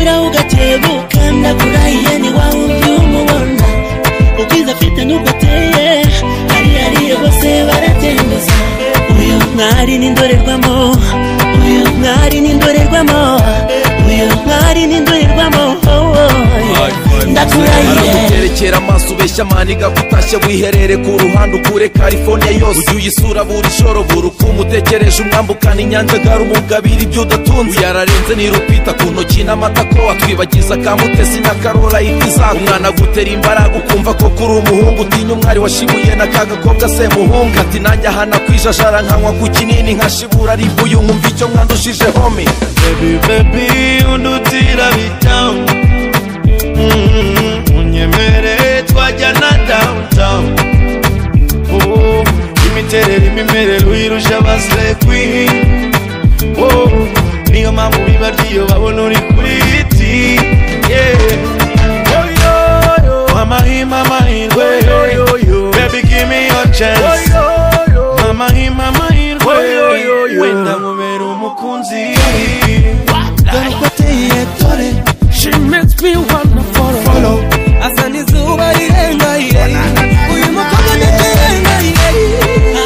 kunyura ugatebuka ndakurahiye ni wawundi umubona ubwiza afite nuko ateye hariya bose baratembeza uyu mwari n'indorerwamo uyu mwari n'indorerwamo uyu mwari n'indorerwamo ndakurahiye araguterekera amaso ubeshya maniga gutashye wiherere ku ruhande ukure California yose ujye uyisura buri joro buri uko umutekereje umwambukana inyanja gari umugabira ibyo udatunze yararenze nirupita ku ntoki n'amatako atwibagiza kamutesi na Karola itiza umwana gutera imbaraga ukumva ko kuri umuhungu utinya umwari washibuye na kagakobwa se muhungu ati nanjye ahana kwijajara nkanywa ku kinini nkashibura aribuye nkumva icyo mwandushije homie baby undutira bitamu unyemere twajyana downtown imiterere uyirusha abasire queen niyo mpamvu biba ryiyo babona uri kuri iti amahirwe baby give me your chance amahirwe wenda nkubera umukunzi dore uko ateye dore she makes me wanna follow asa n'izuba rirenga uyu mukobwa ntirenga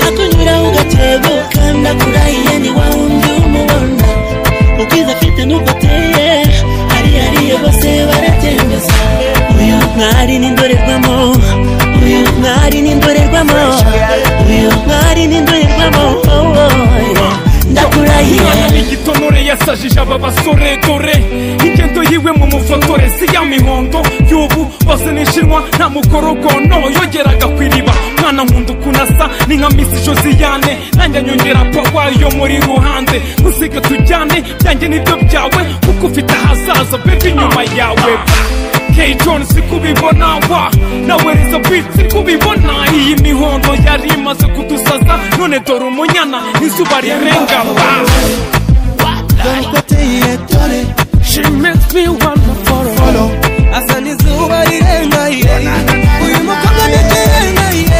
akunyura ugatebuka ndakurahiye ni wawundi umubona ubwiza afite nuko ateye hariya bose baratembeza uyu mwari n'indorerwamo uyu mwari n'indorerwamo uyu mwari n'indorerwamo ndakurahiye igitonore yasajije aba basore dore ingendo yiwe mu mufotore si ya mihondo y'ubu bose nishinwa nta mukorogono yogeraga kwiriba mwana nkunda ukunasa ni nka Miss Josiane nanjye nyongera pawa yo muri ruhande ntusige tujyane byanjye nibyo byawe kuko ufite ahazaza baby nyuma yawe K John sikubibona wa nawe Riza Beat sikubibona iyi mihondo yari imaze kudusaza none dore umunyana n'izuba rirenga she makes me wanna follow asa n'izuba rirenga uyu mukobwa ntirenga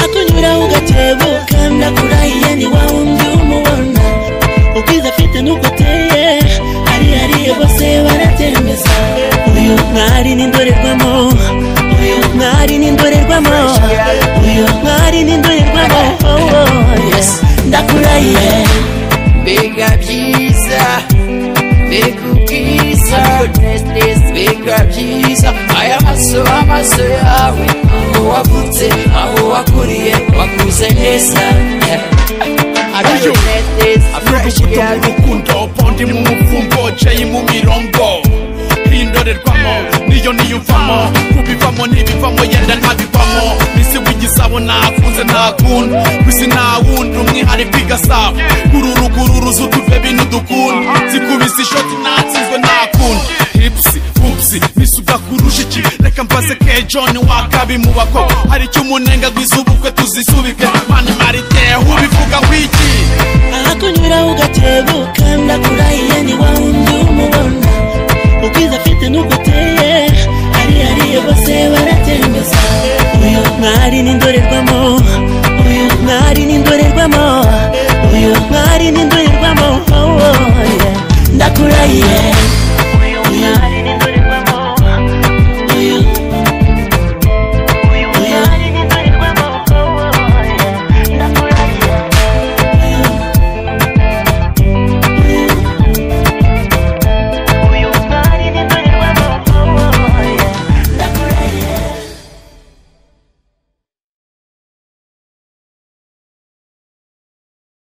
akunyura ugatebuka ndakurahiye ni wawundi umubona ubwiza afite nuko ateye hariya bose baratembeza uyu mwari n'indorerwamo uyu mwari n'indorerwamo uyu mwari n'indorerwamo ndakurahiye mbega byiza mbega ubwiza mbega byiza aya amaso yawe aho wavutse aho wakuriye wakuze neza avuga urukundo pondi mu muvumbo jay mu mirongo indorerwamo niyo niyumvamo kubivamo ntibivamo yenda ntabivamo nisi w'igisabo nakunze ntakunda kwisi ntawundi umwihariko igasabo gururu z'utuve bintu dukunda zikubise ishoti natsinzwe ntakunda hipsi bupsi nisuga kurusha iki reka mbaze K John wakabi mu bakobwa hari icyo umunenga gwizubukwe tuzisubike mani marite ubivuga wiki akunyura ugatebuka ndakurahiye ni wawundi